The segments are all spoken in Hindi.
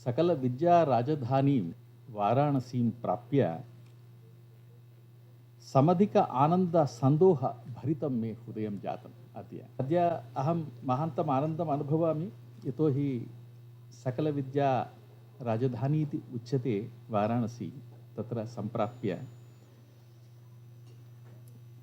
सकल विद्या राजधानी वाराणसीं प्राप्य समधिक आनंद संदोह भरितं मे हृदयं जातम् अद्य अहं महान्तम् आनन्दम् अनुभवामि यतोहि सकल विद्या राजधानी इति उच्यते वाराणसी तत्र संप्राप्य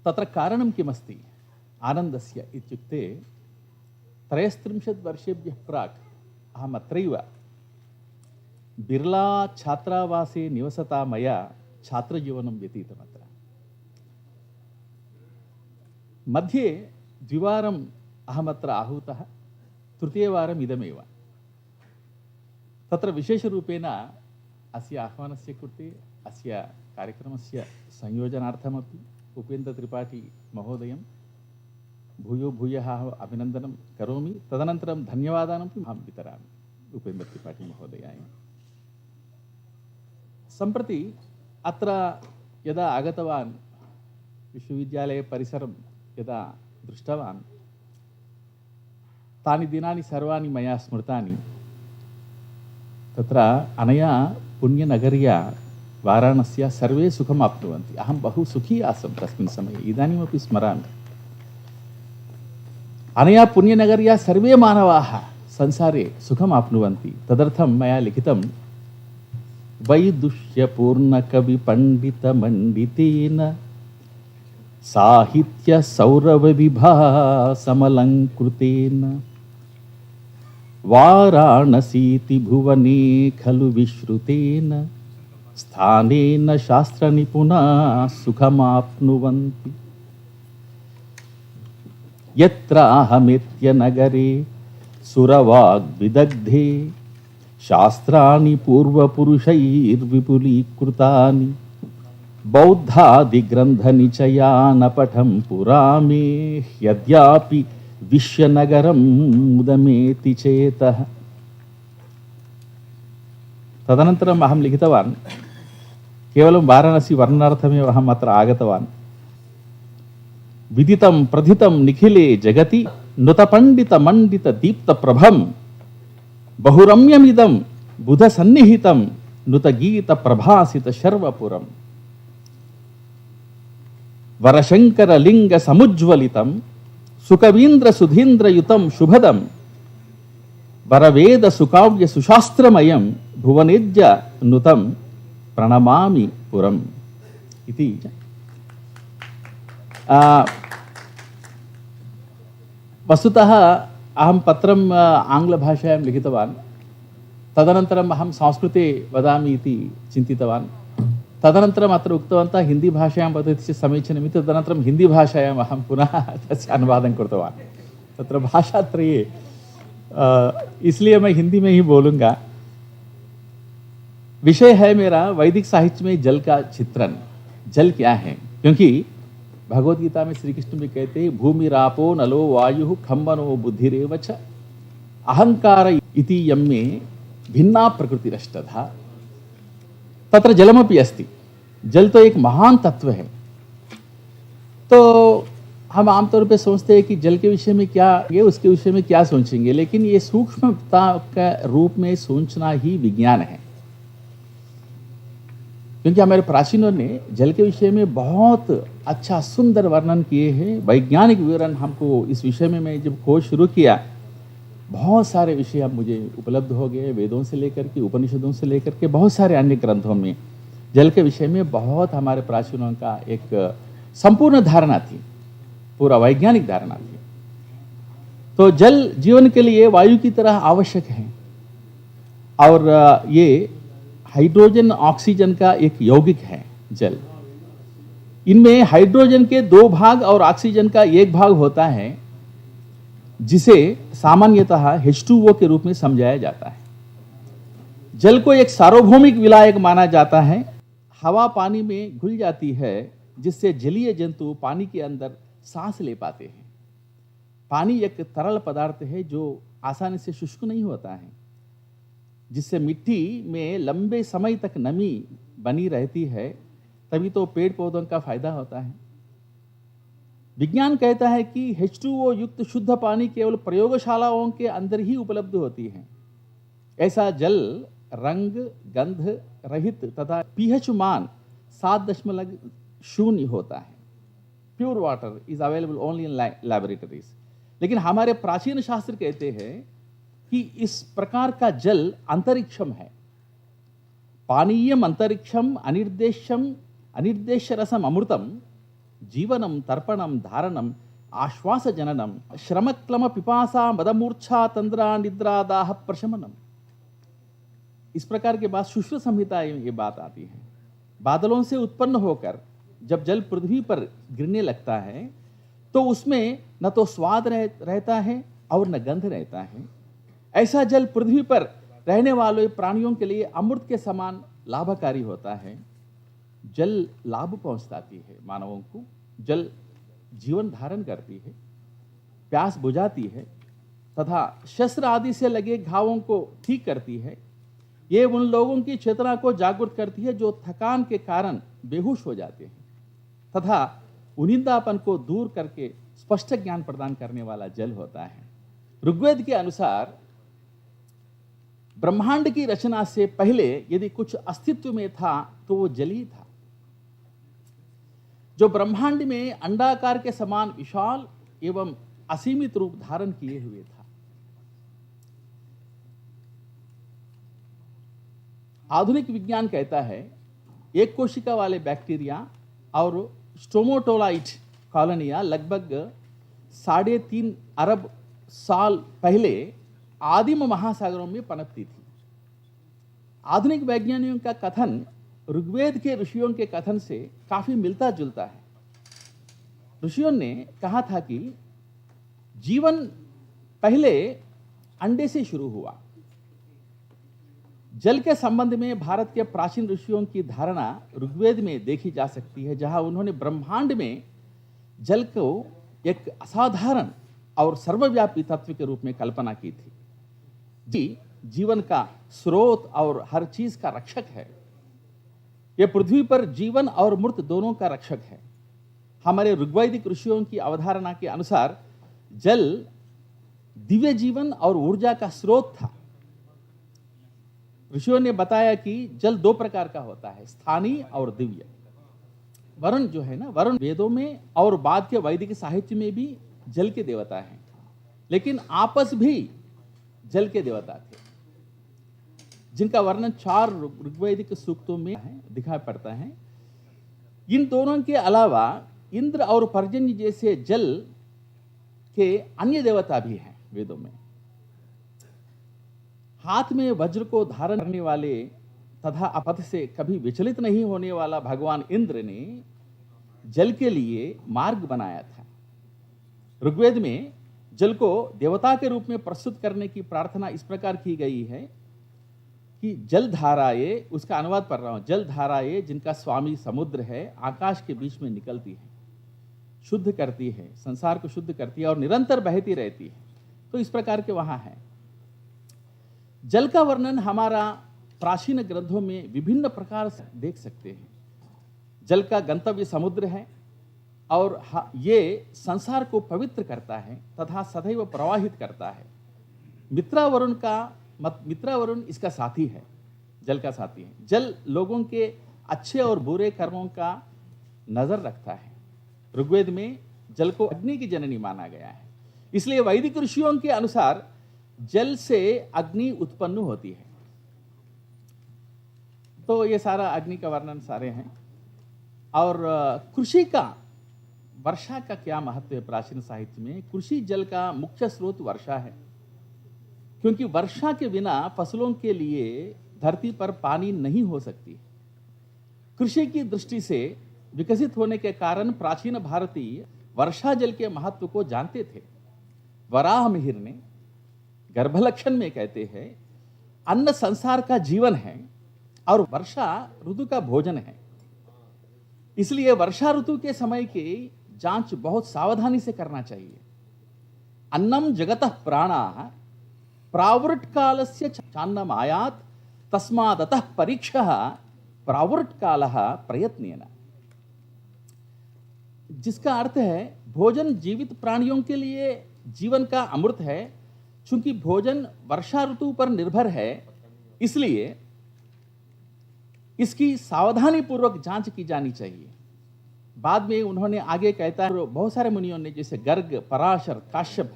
तत्र कारणं किमस्ति आनन्दस्य इत्युक्ते 33 वर्षेभ्यः प्राक् अहम् अत्रैव बिर्ला छात्रावासे निवसता मया छात्रजीवनं व्यतीतमत्र मध्ये द्विवारम् अहमत्र आहूतः तृतीयवारम् इदमेव तत्र विशेषरूपेण अस्य आह्वानस्य कृते अस्य कार्यक्रमस्य संयोजनार्थमपि उपेन्द्र त्रिपाठी महोदयं भूयो भूयः अभिनन्दनं करोमि तदनन्तरं धन्यवादानपि अहं वितरामि उपेन्द्र त्रिपाठी महोदयाय सम्प्रति अत्र यदा आगतवान् विश्वविद्यालय परिसरं यदा दृष्टवान् तानि दिनानि सर्वाणि मया स्मृतानि तत्र अनया पुण्यनगर्या वाराणस्या सर्वे सुखम् आप्नुवन्ति अहं बहु सुखी आसम् तस्मिन् समये इदानीमपि स्मरामि अनया पुण्यनगर्या सर्वे मानवाः संसारे सुखम् आप्नुवन्ति तदर्थं मया लिखितं वैदुष्यपूर्णकविपण्डितमण्डितेन साहित्यसौरभविभासमलङ्कृतेन वाराणसीति भुवने खलु विश्रुतेन स्थानेन शास्त्रनिपुणा सुखमाप्नुवन्ति यत्राहमेत्यनगरे सुरवाग्विदग्धे शास्त्राणि पूर्वपुरुषैर्विपुलीकृतानि बौद्धादिग्रन्थनिचयानपठं पुरा मे यद्यापि विश्वनगरं मुदमेति चेतः तदनन्तरम् अहं लिखितवान् केवलं वाराणसी वर्णनार्थमेव अहम् अत्र आगतवान् विदितं प्रथितं निखिले जगति नुतपण्डितमण्डितदीप्तप्रभं बहुरम्यमिदं बुधसन्निहितं नुतगीतप्रभासितशर्वपुरम् वरशङ्करलिङ्गसमुज्ज्वलितं सुकवीन्द्रसुधीन्द्रयुतं शुभदं वरवेदसुकाव्यसुशास्त्रमयं भुवनेज्य नुतं प्रणमामि पुरम् इति वस्तुतः अहं पत्रम् आङ्ग्लभाषायां लिखितवान् तदनन्तरम् अहं संस्कृते वदामि इति चिन्तितवान् तदनन्तरम् अत्र उक्तवन्तः हिन्दीभाषायां वदति चेत् समीचीनमिति तदनन्तरं हिन्दीभाषायाम् अहं पुनः तस्य अनुवादं कृतवान् तत्र भाषात्रये इसलिए मैं हिंदी में ही बोलूँगा विषय है मेरा वैदिक साहित्य में जल का चित्रण जल क्या है क्योंकि भगवद गीता में श्री कृष्ण भी कहते हैं भूमिरापो नलो वायु खम्बनो बुद्धिरेव च अहंकार इति यम्मे भिन्ना प्रकृतिरष्टधा तत्र जलमपि अस्ति जल तो एक महान तत्व है तो हम आमतौर पे सोचते हैं कि जल के विषय में क्या ये उसके विषय में क्या सोचेंगे लेकिन ये सूक्ष्मता का रूप में सोचना ही विज्ञान है क्योंकि हमारे प्राचीनों ने जल के विषय में बहुत अच्छा सुंदर वर्णन किए हैं वैज्ञानिक विवरण हमको इस विषय में मैं जब खोज शुरू किया बहुत सारे विषय अब मुझे उपलब्ध हो गए वेदों से लेकर के उपनिषदों से लेकर के बहुत सारे अन्य ग्रंथों में जल के विषय में बहुत हमारे प्राचीनों का एक संपूर्ण धारणा थी पूरा वैज्ञानिक धारणा थी तो जल जीवन के लिए वायु की तरह आवश्यक है और ये हाइड्रोजन ऑक्सीजन का एक यौगिक है जल इनमें हाइड्रोजन के 2 भाग और ऑक्सीजन का 1 भाग होता है जिसे सामान्यतः H2O के रूप में समझाया जाता है जल को एक सार्वभौमिक विलायक माना जाता है हवा पानी में घुल जाती है जिससे जलीय जंतु पानी के अंदर सांस ले पाते हैं पानी एक तरल पदार्थ है जो आसानी से शुष्क नहीं होता है जिससे मिट्टी में लंबे समय तक नमी बनी रहती है तभी तो पेड़ पौधों का फायदा होता है विज्ञान कहता है कि H2O युक्त शुद्ध पानी केवल प्रयोगशालाओं के अंदर ही उपलब्ध होती है ऐसा जल रंग गंध रहित तथा पीएच मान 7.0 होता है। Pure water is available only in laboratories. लेकिन हमारे प्राचीन शास्त्र कहते हैं कि इस प्रकार का जल अंतरिक्षम है। पानीयम अंतरिक्षम अनिर्देश्यम अनिर्देश्य रसम अमृतम जीवनम तर्पणम धारणम आश्वास जननम श्रमक्लम पिपासा मदमूर्छा तंद्रा निद्रा दाह प्रशमनम। इस प्रकार के बाद सुश्रुत संहिता में ये बात आती है। बादलों से उत्पन्न होकर जब जल पृथ्वी पर गिरने लगता है तो उसमें न तो स्वाद रहता है और न गंध रहता है। ऐसा जल पृथ्वी पर रहने वाले प्राणियों के लिए अमृत के समान लाभकारी होता है। जल लाभ पहुंचाती है मानवों को। जल जीवन धारण करती है, प्यास बुझाती है तथा शस्त्र आदि से लगे घावों को ठीक करती है। ये उन लोगों की चेतना को जागृत करती है जो थकान के कारण बेहोश हो जाते हैं तथा उनिंदापन को दूर करके स्पष्ट ज्ञान प्रदान करने वाला जल होता है। ऋग्वेद के अनुसार ब्रह्मांड की रचना से पहले यदि कुछ अस्तित्व में था तो वो जल ही था, जो ब्रह्मांड में अंडाकार के समान विशाल एवं असीमित रूप धारण किए हुए था। आधुनिक विज्ञान कहता है एक कोशिका वाले बैक्टीरिया और स्टोमोटोलाइट कॉलोनियां लगभग 3.5 अरब साल पहले आदिम महासागरों में पनपती थी। आधुनिक वैज्ञानिकों का कथन ऋग्वेद के ऋषियों के कथन से काफी मिलता जुलता है। ऋषियों ने कहा था कि जीवन पहले अंडे से शुरू हुआ। जल के संबंध में भारत के प्राचीन ऋषियों की धारणा ऋग्वेद में देखी जा सकती है, जहां उन्होंने ब्रह्मांड में जल को एक असाधारण और सर्वव्यापी तत्व के रूप में कल्पना की थी। जीवन का स्रोत और हर चीज का रक्षक है। यह पृथ्वी पर जीवन और मृत दोनों का रक्षक है। हमारे ऋग्वैदिक ऋषियों की अवधारणा के अनुसार जल दिव्य जीवन और ऊर्जा का स्रोत था। ऋषियों ने बताया कि जल 2 प्रकार का होता है, स्थानीय और दिव्य। वरुण जो है ना, वरुण वेदों में और बाद के वैदिक साहित्य में भी जल के देवता हैं, लेकिन आपस भी जल के देवता थे, जिनका वर्णन 4 ऋग्वैदिक सूक्तों में दिखाई पड़ता है। इन दोनों के अलावा इंद्र और पर्जन्य जैसे जल के अन्य देवता भी हैं वेदों में। हाथ में वज्र को धारण करने वाले तथा अपथ से कभी विचलित नहीं होने वाला भगवान इंद्र ने जल के लिए मार्ग बनाया था। ऋग्वेद में जल को देवता के रूप में प्रस्तुत करने की प्रार्थना इस प्रकार की गई है कि जल धाराएं, उसका अनुवाद पढ़ रहा हूं, जल धाराएं जिनका स्वामी समुद्र है, आकाश के बीच में निकलती है, शुद्ध करती है, संसार को शुद्ध करती है और निरंतर बहती रहती है। तो इस प्रकार के वहां है। जल का वर्णन हमारा प्राचीन ग्रंथों में विभिन्न प्रकार से देख सकते हैं। जल का गंतव्य समुद्र है और ये संसार को पवित्र करता है तथा सदैव प्रवाहित करता है। मित्रावरुण इसका साथी है, जल का साथी है। जल लोगों के अच्छे और बुरे कर्मों का नजर रखता है। ऋग्वेद में जल को अग्नि की जननी माना गया है, इसलिए वैदिक ऋषियों के अनुसार जल से अग्नि उत्पन्न होती है। तो ये सारा अग्नि का वर्णन सारे हैं। और कृषि का, वर्षा का क्या महत्व है प्राचीन साहित्य में। कृषि जल का मुख्य स्रोत वर्षा है, क्योंकि वर्षा के बिना फसलों के लिए धरती पर पानी नहीं हो सकती। कृषि की दृष्टि से विकसित होने के कारण प्राचीन भारतीय वर्षा जल के महत्व को जानते थे। वराह मिहिर ने गर्भलक्षण में कहते हैं, अन्न संसार का जीवन है और वर्षा ऋतु का भोजन है। इसलिए वर्षा ऋतु के समय की जांच बहुत सावधानी से करना चाहिए। अन्नम जगतः प्राणाः प्रावृट कालस्य चान्नम आयात तस्मादतः परीक्षः प्रावृट कालः प्रयत्नेन। जिसका अर्थ है भोजन जीवित प्राणियों के लिए जीवन का अमृत है। चूंकि भोजन वर्षा ऋतु पर निर्भर है, इसलिए इसकी सावधानी पूर्वक जांच की जानी चाहिए। बाद में उन्होंने आगे कहता है, बहुत सारे मुनियों ने जैसे गर्ग, पराशर, काश्यप,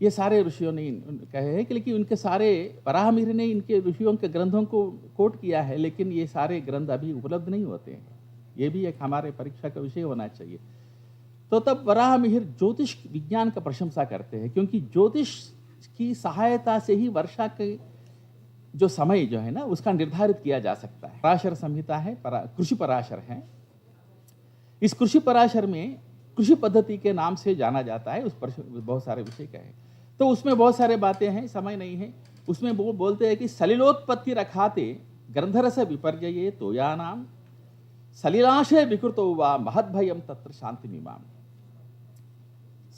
ये सारे ऋषियों ने कहे हैं कि लेकिन उनके सारे, वराहमिहिर ने इनके ऋषियों के ग्रंथों को कोट किया है, लेकिन ये सारे ग्रंथ अभी उपलब्ध नहीं होते हैं। ये भी एक हमारे परीक्षा का विषय होना चाहिए। तो तब वराहमिहिर ज्योतिष विज्ञान का प्रशंसा करते हैं, क्योंकि ज्योतिष की सहायता से ही वर्षा के जो समय जो है ना उसका निर्धारित किया जा सकता है। पराशर संहिता है, कृषि पराशर है। इस कृषि पराशर में कृषि पद्धति के नाम से जाना जाता है। उस पर बहुत सारे विषय का है, तो उसमें बहुत सारे बातें हैं, समय नहीं है। उसमें वो बोलते हैं कि सलिलोत्पत्ति रखाते ग्रंथरस विपर्यये तोयानाम सलिलाशय विकृतो वा महद्भयम तत्र शांति मीमाम।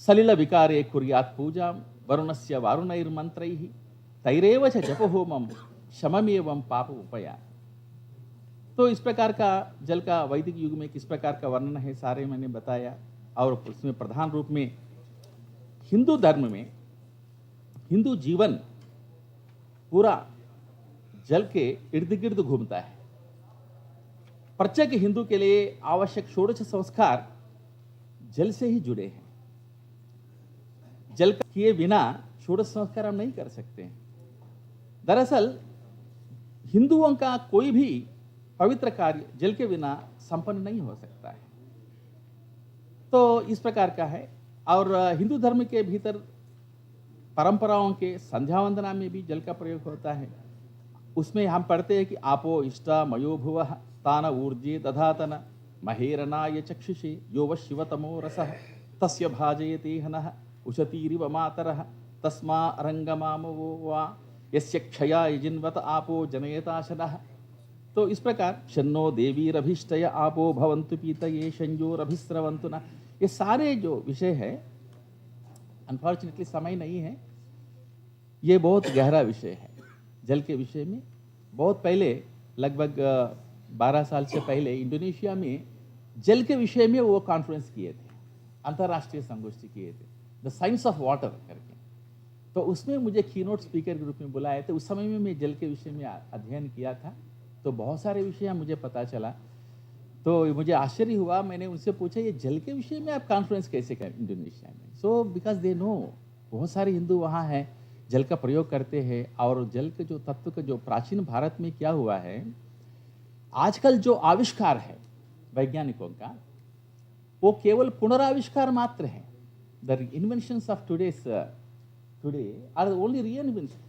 सलिल विकारे कुर्यात् पूजाम वरुणस्य वारुणैर्मंत्रैः तैरेव च जपहोमम शममेवं पाप उपया। तो इस प्रकार का जल का वैदिक युग में किस प्रकार का वर्णन है सारे मैंने बताया। और उसमें प्रधान रूप में हिंदू धर्म में हिंदू जीवन पूरा जल के इर्द गिर्द घूमता है। प्रत्येक हिंदू के लिए आवश्यक षोडश संस्कार जल से ही जुड़े हैं। जल किए बिना षोडश संस्कार हम नहीं कर सकते हैं। दरअसल हिंदुओं का कोई भी पवित्र कार्य जल के बिना संपन्न नहीं हो सकता है। तो इस प्रकार का है। और हिंदू धर्म के भीतर परंपराओं के संध्या वंदना में भी जल का प्रयोग होता है। उसमें हम पढ़ते हैं कि आपो इष्टा मयो भुवः तान ऊर्जे दधातन महेरनाय चक्षुषे यो व शिवतमो रसः तस्य भाजयते हनः उशतीरिव मातरः तस्मा रंगमामवो वा यस्य क्षया यजिन्वत आपो जनयताशनः। तो इस प्रकार शन्नो देवीरभिष्टय आपो भवन्तु पीतये शंयोरभिस्रवन्तु न। ये सारे जो विषय है, अनफॉर्चुनेटली समय नहीं है, ये बहुत गहरा विषय है जल के विषय में। बहुत पहले लगभग 12 साल से पहले इंडोनेशिया में जल के विषय में वो कॉन्फ्रेंस किए थे, अंतर्राष्ट्रीय संगोष्ठी किए थे, द साइंस ऑफ वाटर करके। तो उसमें मुझे कीनोट स्पीकर के रूप में बुलाए थे। उस समय में मैं जल के विषय में अध्ययन किया था, तो बहुत सारे विषय मुझे पता चला। तो मुझे आश्चर्य हुआ। मैंने उनसे पूछा, ये जल के विषय में आप कॉन्फ्रेंस कैसे करें इंडोनेशिया में? सो बिकॉज दे नो, बहुत सारे हिंदू वहाँ हैं, जल का प्रयोग करते हैं। और जल के जो तत्व का जो प्राचीन भारत में क्या हुआ है, आजकल जो आविष्कार है वैज्ञानिकों का, वो केवल पुनराविष्कार मात्र है। The inventions of today are only reinvention.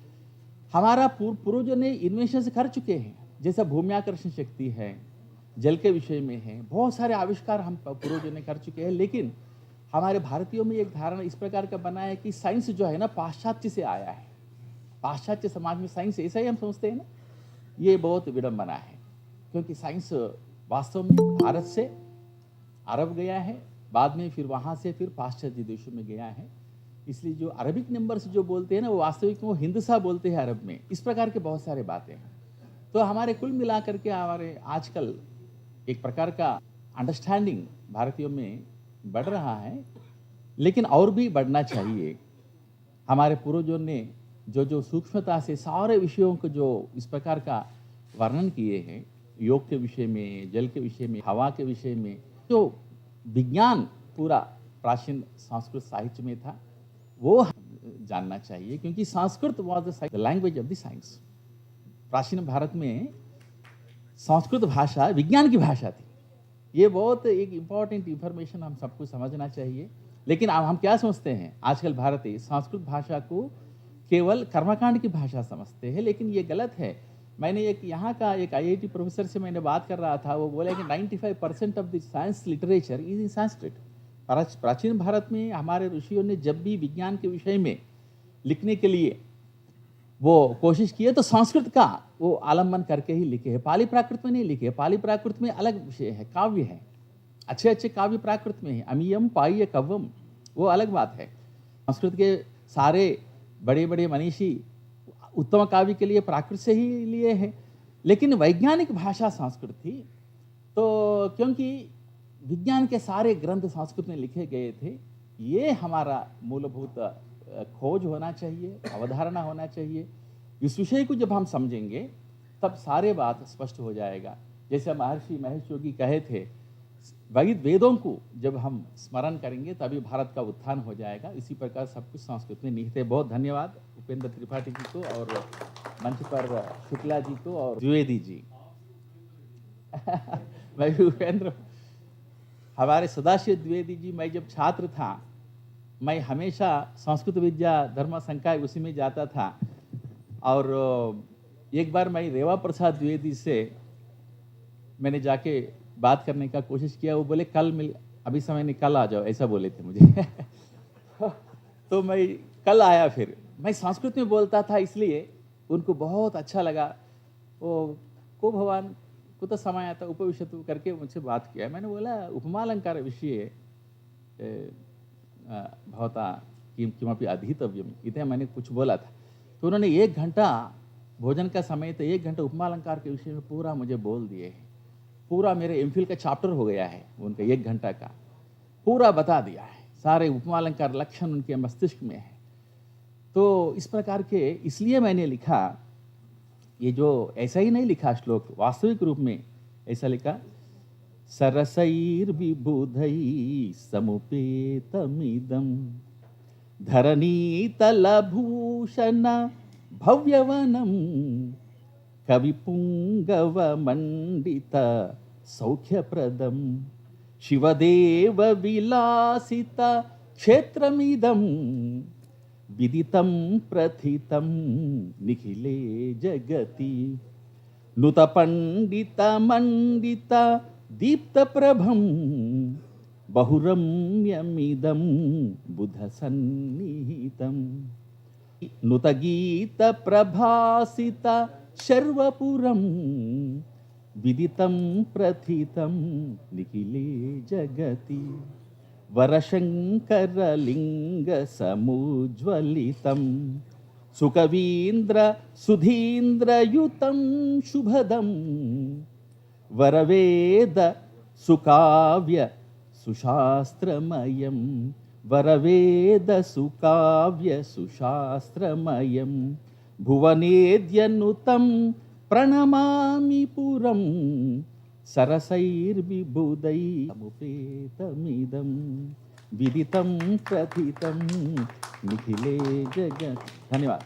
हमारा पूर्वजों ने इन्वेंशन कर चुके हैं, जैसा भूम्याकर्षण शक्ति है, जल के विषय में है, बहुत सारे आविष्कार हम पूर्वजों ने कर चुके हैं। लेकिन हमारे भारतीयों में एक धारणा इस प्रकार का बना है कि साइंस जो है ना पाश्चात्य से आया है। पाश्चात्य समाज में साइंस ऐसा ही हम समझते हैं ना, ये बहुत विडंबना है। क्योंकि साइंस वास्तव में भारत से अरब गया है, बाद में फिर वहाँ से फिर पाश्चात्य देशों में गया है। इसलिए जो अरबिक नंबर्स जो बोलते हैं ना, वो वास्तविक वो हिंदसा बोलते हैं अरब में। इस प्रकार के बहुत सारे बातें हैं। तो हमारे कुल मिलाकर के हमारे आजकल एक प्रकार का अंडरस्टैंडिंग भारतीयों में बढ़ रहा है, लेकिन और भी बढ़ना चाहिए। हमारे पूर्वजों ने जो सूक्ष्मता से सारे विषयों को जो इस प्रकार का वर्णन किए हैं, योग के विषय में, जल के विषय में, हवा के विषय में, जो विज्ञान पूरा प्राचीन संस्कृत साहित्य में था, वो जानना चाहिए। क्योंकि Sanskrit was the language of the science. प्राचीन भारत में संस्कृत भाषा विज्ञान की भाषा थी। ये बहुत एक इम्पॉर्टेंट इंफॉर्मेशन हम सबको समझना चाहिए। लेकिन अब हम क्या समझते हैं, आजकल भारतीय संस्कृत भाषा को केवल कर्मकांड की भाषा समझते हैं, लेकिन ये गलत है। मैंने एक यहाँ का एक IIT प्रोफेसर से मैंने बात कर रहा था, वो बोला कि 95% of the science literature is in Sanskrit. प्राचीन भारत में हमारे ऋषियों ने जब भी विज्ञान के विषय में लिखने के लिए वो कोशिश की है, तो संस्कृत का वो आलम्बन करके ही लिखे हैं। पाली प्राकृत में नहीं लिखे। पाली प्राकृत में अलग विषय है, काव्य है, अच्छे अच्छे काव्य प्राकृत में है, अमीयम पाह्य कव्यम, वो अलग बात है। संस्कृत के सारे बड़े बड़े मनीषी उत्तम काव्य के लिए प्राकृत से ही लिए हैं। लेकिन वैज्ञानिक भाषा संस्कृत थी। तो क्योंकि विज्ञान के सारे ग्रंथ संस्कृत में लिखे गए थे, ये हमारा मूलभूत खोज होना चाहिए, अवधारणा होना चाहिए। इस विषय को जब हम समझेंगे तब सारे बात स्पष्ट हो जाएगा। जैसे महर्षि महेश योगी कहे थे, वेदों को जब हम स्मरण करेंगे तभी भारत का उत्थान हो जाएगा। इसी प्रकार सब कुछ संस्कृत में निहित है। बहुत धन्यवाद उपेंद्र त्रिपाठी जी को और मंच पर शुक्ला जी को और द्विवेदी जी। मैं भी उपेंद्र, हमारे सदाशिव द्विवेदी जी, मैं जब छात्र था मैं हमेशा संस्कृत विद्या धर्म संकाय उसी में जाता था। और एक बार मैं रेवा प्रसाद द्विवेदी से मैंने जाके बात करने का कोशिश किया। वो बोले कल मिल, अभी समय नहीं, कल आ जाओ, ऐसा बोले थे मुझे। तो मैं कल आया। फिर मैं संस्कृत में बोलता था इसलिए उनको बहुत अच्छा लगा। वो को भगवान कुत समय आता उपविशतु करके मुझसे बात किया। मैंने बोला उपमालंकार विषय भवता किमपि अधीतव्यम, इतने मैंने कुछ बोला था। तो उन्होंने 1 घंटा, भोजन का समय तो 1 घंटा उपमालंकार के विषय में पूरा मुझे बोल दिए हैं। पूरा मेरे एमफिल का चैप्टर हो गया है उनका 1 घंटा का, पूरा बता दिया है। सारे उपमालंकार लक्षण उनके मस्तिष्क में है। तो इस प्रकार के, इसलिए मैंने लिखा ये, जो ऐसा ही नहीं लिखा श्लोक, वास्तविक रूप में ऐसा लिखा, सरसैर्विबुधैः समुपेतमिदं धरणीतलभूषण भव्यवनं कविपुङ्गवमण्डित सौख्यप्रदं शिवदेव विलासित क्षेत्रमिदं विदितं प्रथितं निखिले जगति नुतपण्डितमण्डित दीप्तप्रभं बहुरम्यमिदं बुधसन्निहितं नुतगीतप्रभासित शर्वपुरं विदितं प्रथितं निखिले जगति वरशङ्करलिङ्गसमुज्ज्वलितं सुकवीन्द्र सुधीन्द्रयुतं शुभदं वरवेद सुकाव्य सुशास्त्रमयं वरवेद सुकाव्य सुशास्त्रमयं भुवनेद्यनुतं प्रणमामि पुरं सरसैर्विबुधैः समुपेतमिदं विदितं प्रथितं निखिले जगत्। धन्यवाद।